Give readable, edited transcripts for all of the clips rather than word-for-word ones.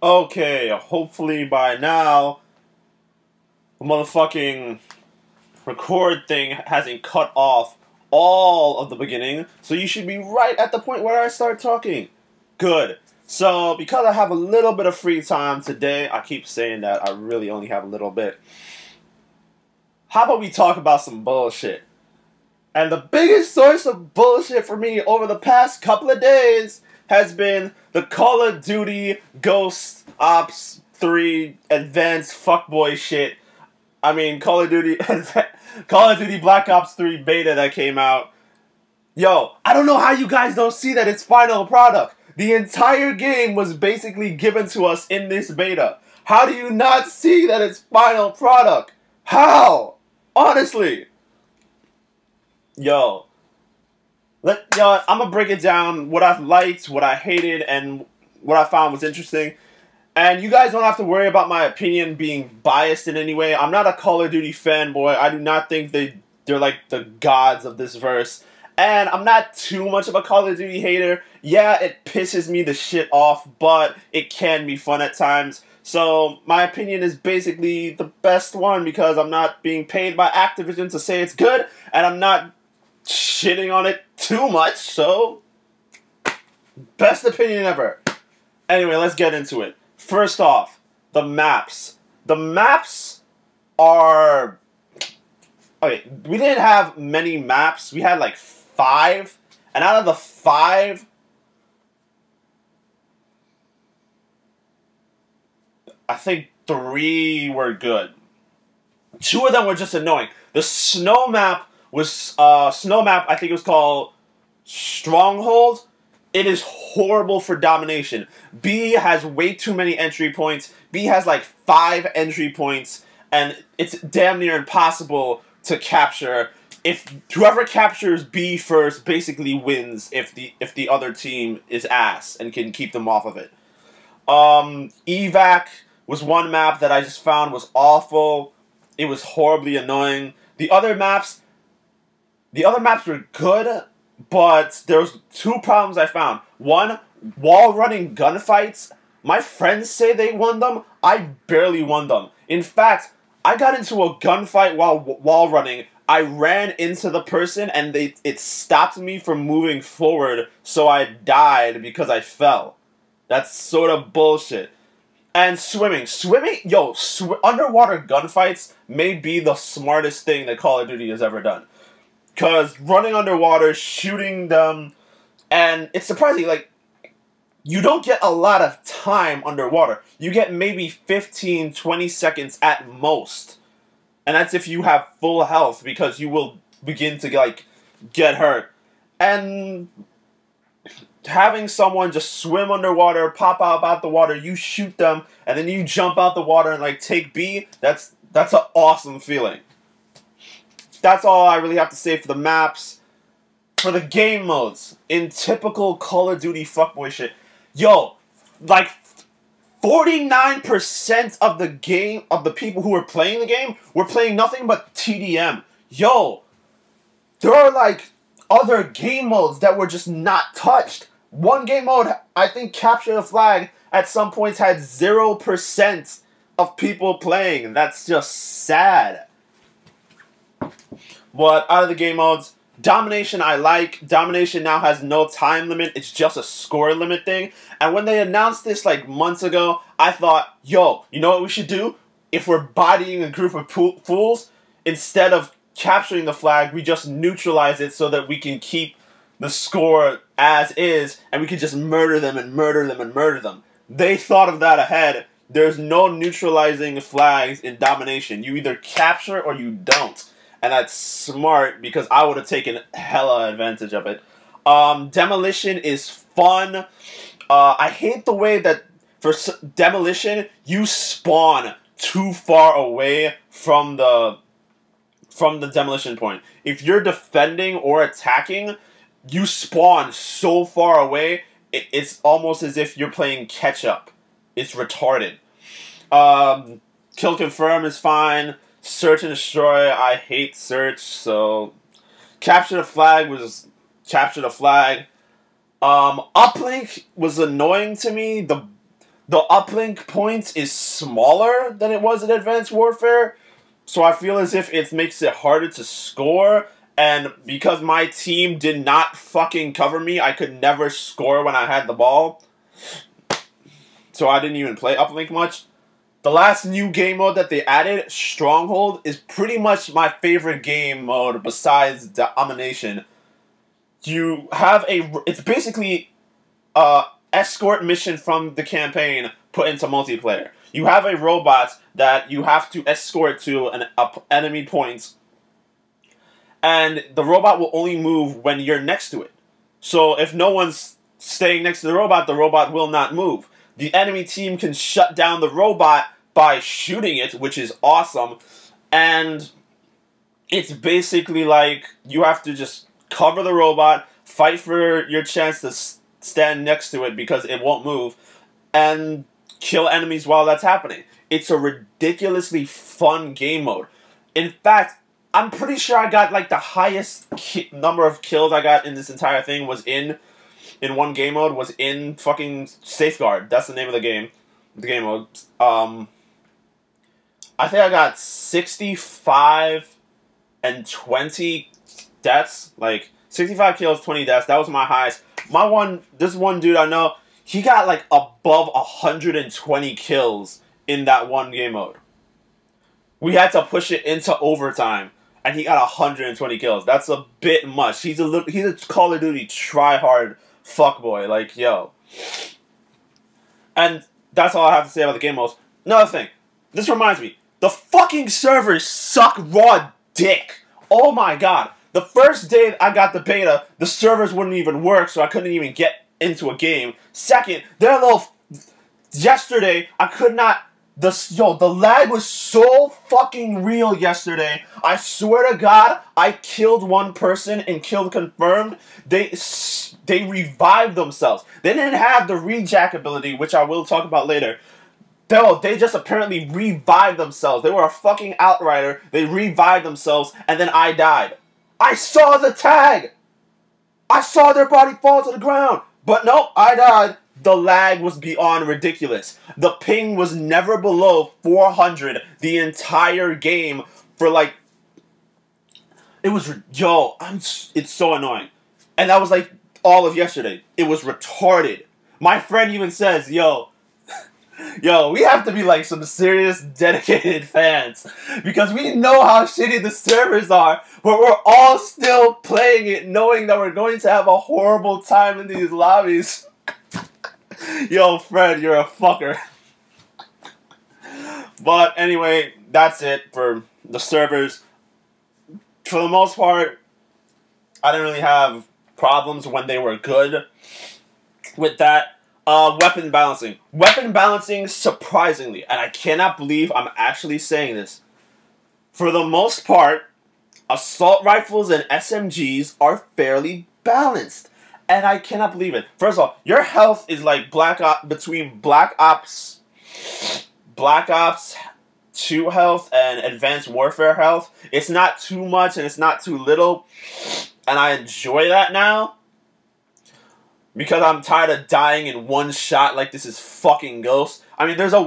Okay, hopefully by now the motherfucking record thing hasn't cut off all of the beginning, so you should be right at the point where I start talking. Good. So, because I have a little bit of free time today, I keep saying that I really only have a little bit. How about we talk about some bullshit? And the biggest source of bullshit for me over the past couple of days has been the Call of Duty Ghost Ops 3 Advanced Fuckboy shit. I mean, Call of Duty Black Ops 3 beta that came out. Yo, I don't know how you guys don't see that it's final product. The entire game was basically given to us in this beta. How do you not see that it's final product? How? Honestly. Yo, I'm gonna break it down, what I've liked, what I hated, and what I found was interesting. And you guys don't have to worry about my opinion being biased in any way. I'm not a Call of Duty fanboy. I do not think they're like the gods of this verse. And I'm not too much of a Call of Duty hater. Yeah, it pisses me the shit off, but it can be fun at times. So my opinion is basically the best one because I'm not being paid by Activision to say it's good, and I'm not shitting on it too much, so best opinion ever. Anyway, let's get into it. First off, the maps. The maps are... Okay, we didn't have many maps. We had like 5. And out of the 5... I think 3 were good. 2 of them were just annoying. The snow map was... I think it was called Stronghold. It is horrible for domination. B has way too many entry points. B has like 5 entry points, and it's damn near impossible to capture. If whoever captures B first basically wins if the other team is ass and can keep them off of it. Evac was one map that I just found was awful. It was horribly annoying. The other maps were good, but there was 2 problems I found. One, wall running gunfights. My friends say they won them. I barely won them. In fact, I got into a gunfight while wall running. I ran into the person and it stopped me from moving forward, so I died because I fell. That's sort of bullshit. And swimming. Underwater gunfights may be the smartest thing that Call of Duty has ever done. Because running underwater, shooting them, and it's surprising, like, you don't get a lot of time underwater. You get maybe 15, 20 seconds at most. And that's if you have full health, because you will begin to, like, get hurt. And having someone just swim underwater, pop out the water, you shoot them, and then you jump out the water and, like, take B, that's an awesome feeling. That's all I really have to say for the maps. For the game modes, in typical Call of Duty fuckboy shit, yo, like 49% of the people who were playing the game were playing nothing but TDM. Yo, there are like other game modes that were just not touched. One game mode, I think Capture the Flag, at some points had 0% of people playing. That's just sad. But out of the game modes, Domination I like. Domination now has no time limit. It's just a score limit thing. And when they announced this like months ago, I thought, yo, you know what we should do? If we're bodying a group of fools, instead of capturing the flag, we just neutralize it so that we can keep the score as is, and we can just murder them and murder them and murder them. They thought of that ahead. There's no neutralizing flags in Domination. You either capture or you don't. And that's smart because I would have taken hella advantage of it. Demolition is fun. I hate the way that for Demolition, you spawn too far away from the demolition point. If you're defending or attacking, you spawn so far away, it's almost as if you're playing catch-up. It's retarded. Kill Confirm is fine. Search and Destroy, I hate Search, so Capture the Flag was Capture the Flag. Uplink was annoying to me. the uplink points is smaller than it was in Advanced Warfare, so I feel as if it makes it harder to score, and because my team did not fucking cover me, I could never score when I had the ball, so I didn't even play uplink much. The last new game mode that they added, Stronghold, is pretty much my favorite game mode besides Domination. You have it's basically escort mission from the campaign put into multiplayer. You have a robot that you have to escort to an enemy point, and the robot will only move when you're next to it. So if no one's staying next to the robot will not move. The enemy team can shut down the robot by shooting it, which is awesome, and it's basically like you have to just cover the robot, fight for your chance to stand next to it because it won't move, and kill enemies while that's happening. It's a ridiculously fun game mode. In fact, I'm pretty sure I got like the highest number of kills I got in this entire thing was in one game mode, was in fucking Safeguard. That's the name of the game. The game mode. I think I got 65 and 20 deaths. Like, 65 kills, 20 deaths. That was my highest. This one dude I know, he got like above 120 kills in that one game mode. We had to push it into overtime, and he got 120 kills. That's a bit much. He's a Call of Duty try-hard fuckboy. Like, yo. And that's all I have to say about the game modes. Another thing. This reminds me. The fucking servers suck raw dick. Oh my god. The first day I got the beta, the servers wouldn't even work, so I couldn't even get into a game. Second, yesterday, I could not... the lag was so fucking real yesterday. I swear to God, I killed one person and killed confirmed. They revived themselves. They didn't have the rejack ability, which I will talk about later. They just apparently revived themselves. They were a fucking outrider. They revived themselves, and then I died. I saw the tag! I saw their body fall to the ground! But nope, I died. The lag was beyond ridiculous. The ping was never below 400 the entire game for like... it's so annoying. And that was like all of yesterday. It was retarded. My friend even says, yo, we have to be like some serious dedicated fans because we know how shitty the servers are, but we're all still playing it knowing that we're going to have a horrible time in these lobbies. Yo, Fred, you're a fucker. But anyway, that's it for the servers. For the most part, I didn't really have problems when they were good with that. Weapon balancing. Weapon balancing, surprisingly, and I cannot believe I'm actually saying this. For the most part, assault rifles and SMGs are fairly balanced. And I cannot believe it. First of all, your health is like between Black Ops 2 health and Advanced Warfare health. It's not too much and it's not too little. And I enjoy that now. Because I'm tired of dying in one shot like this is fucking Ghost. I mean, there's a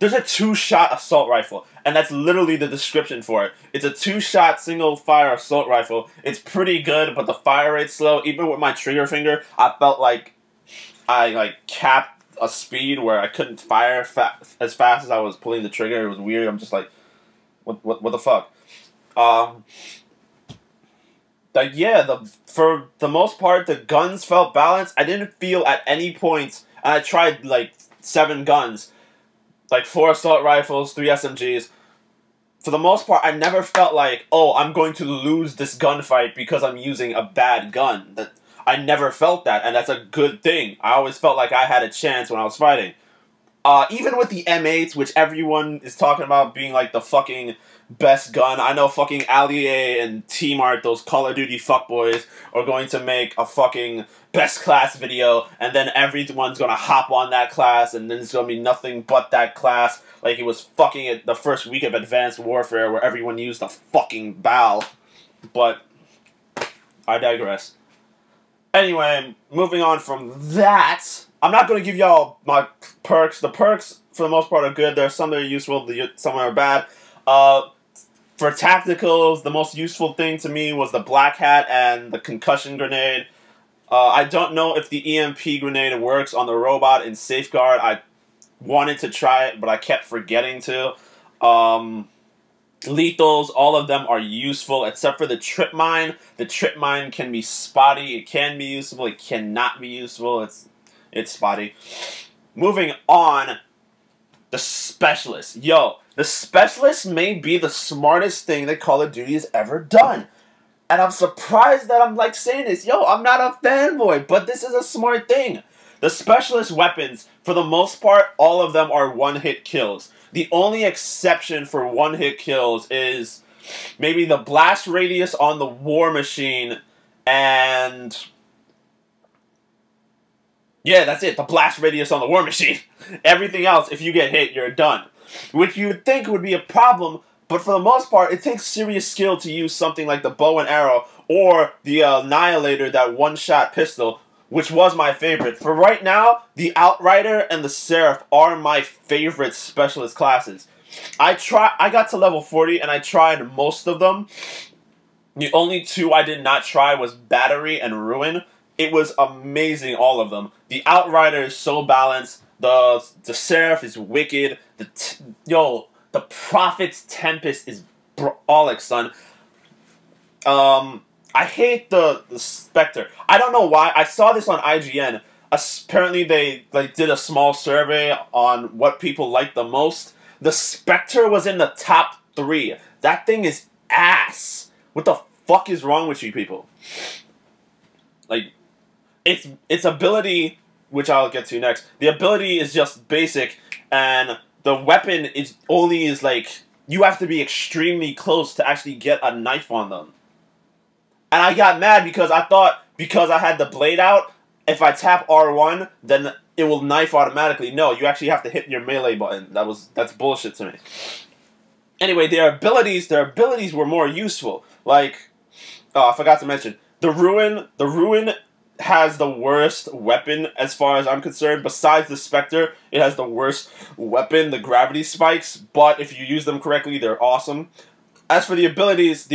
2-shot assault rifle, and that's literally the description for it. It's a 2-shot single-fire assault rifle. It's pretty good, but the fire rate's slow. Even with my trigger finger, I felt like I capped a speed where I couldn't fire as fast as I was pulling the trigger. It was weird. I'm just like, what the fuck? For the most part, the guns felt balanced. I didn't feel at any point, and I tried like 7 guns, like 4 assault rifles, 3 SMGs. For the most part, I never felt like, oh, I'm going to lose this gunfight because I'm using a bad gun. I never felt that, and that's a good thing. I always felt like I had a chance when I was fighting. Even with the M8s, which everyone is talking about being like the fucking best gun, I know fucking Allier and Team Art, those Call of Duty fuckboys, are going to make a fucking best class video, and then everyone's gonna hop on that class, and then it's gonna be nothing but that class, like it was fucking at the first week of Advanced Warfare where everyone used a fucking BAL. But I digress. Anyway, moving on from that, I'm not going to give y'all my perks. The perks, for the most part, are good. There are some that are useful, some are bad. For tacticals, the most useful thing to me was the Black Hat and the Concussion Grenade. I don't know if the EMP Grenade works on the robot in Safeguard. I wanted to try it, but I kept forgetting to. Lethals, all of them are useful, except for the Trip Mine. The Trip Mine can be spotty. It can be useful. It cannot be useful. It's spotty. Moving on, the Specialist. Yo, the Specialist may be the smartest thing that Call of Duty has ever done. And I'm surprised that I'm like saying this. Yo, I'm not a fanboy, but this is a smart thing. The Specialist weapons, for the most part, all of them are one-hit kills. The only exception for one-hit kills is maybe the blast radius on the War Machine and... yeah, that's it. The blast radius on the War Machine. Everything else, if you get hit, you're done. Which you would think would be a problem, but for the most part, it takes serious skill to use something like the bow and arrow or the Annihilator, that one-shot pistol, which was my favorite. For right now, the Outrider and the Seraph are my favorite Specialist classes. I got to level 40 and I tried most of them. The only two I did not try was Battery and Ruin. It was amazing, all of them. The Outrider is so balanced. The Seraph is wicked. The Prophet's Tempest is brolic, son. I hate the Spectre. I don't know why. I saw this on IGN. Apparently they did a small survey on what people like the most. The Spectre was in the top 3. That thing is ass. What the fuck is wrong with you people? Like, its ability, which I'll get to next, the ability is just basic, and the weapon is like, you have to be extremely close to actually get a knife on them. And I got mad because I thought, because I had the blade out, if I tap R1, then it will knife automatically. No, you actually have to hit your melee button. That's bullshit to me. Anyway, their abilities were more useful. Like, oh, I forgot to mention, the Ruin has the worst weapon as far as I'm concerned. Besides the Spectre, it has the worst weapon, the gravity spikes, but if you use them correctly, they're awesome. As for the abilities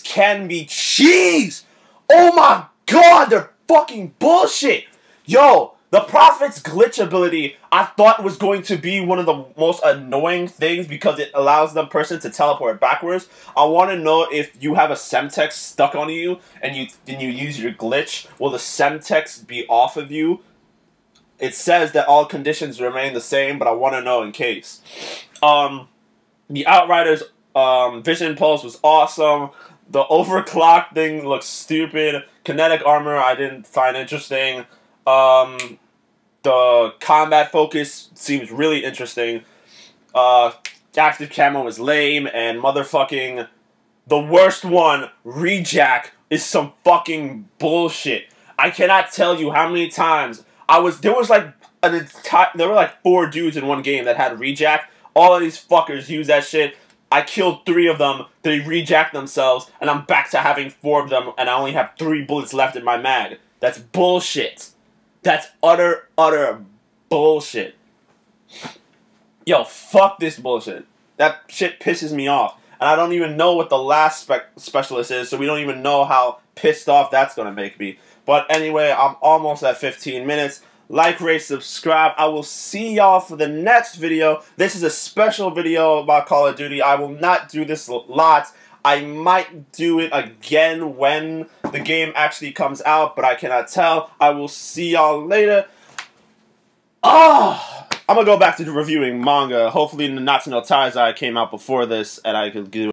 can be cheese! Oh my god, they're fucking bullshit! Yo, the Prophet's glitch ability, I thought was going to be one of the most annoying things because it allows the person to teleport backwards. I want to know if you have a Semtex stuck on you and you use your glitch, will the Semtex be off of you? It says that all conditions remain the same, but I want to know in case. The Outrider's Vision Pulse was awesome. The overclock thing looks stupid. Kinetic armor I didn't find interesting. The combat focus seems really interesting. Active camo is lame, and motherfucking the worst one, Rejack, is some fucking bullshit. I cannot tell you how many times there were like 4 dudes in one game that had Rejack. All of these fuckers use that shit. I killed 3 of them, they rejacked themselves, and I'm back to having 4 of them, and I only have 3 bullets left in my mag. That's bullshit. That's utter bullshit. Yo, fuck this bullshit. That shit pisses me off. And I don't even know what the last Specialist is, so we don't even know how pissed off that's gonna make me. But anyway, I'm almost at 15 minutes. Like, rate, subscribe. I will see y'all for the next video. This is a special video about Call of Duty. I will not do this a lot. I might do it again when the game actually comes out, but I cannot tell. I will see y'all later. I'm gonna go back to reviewing manga. Hopefully Natsu no Taizai came out before this, and I could do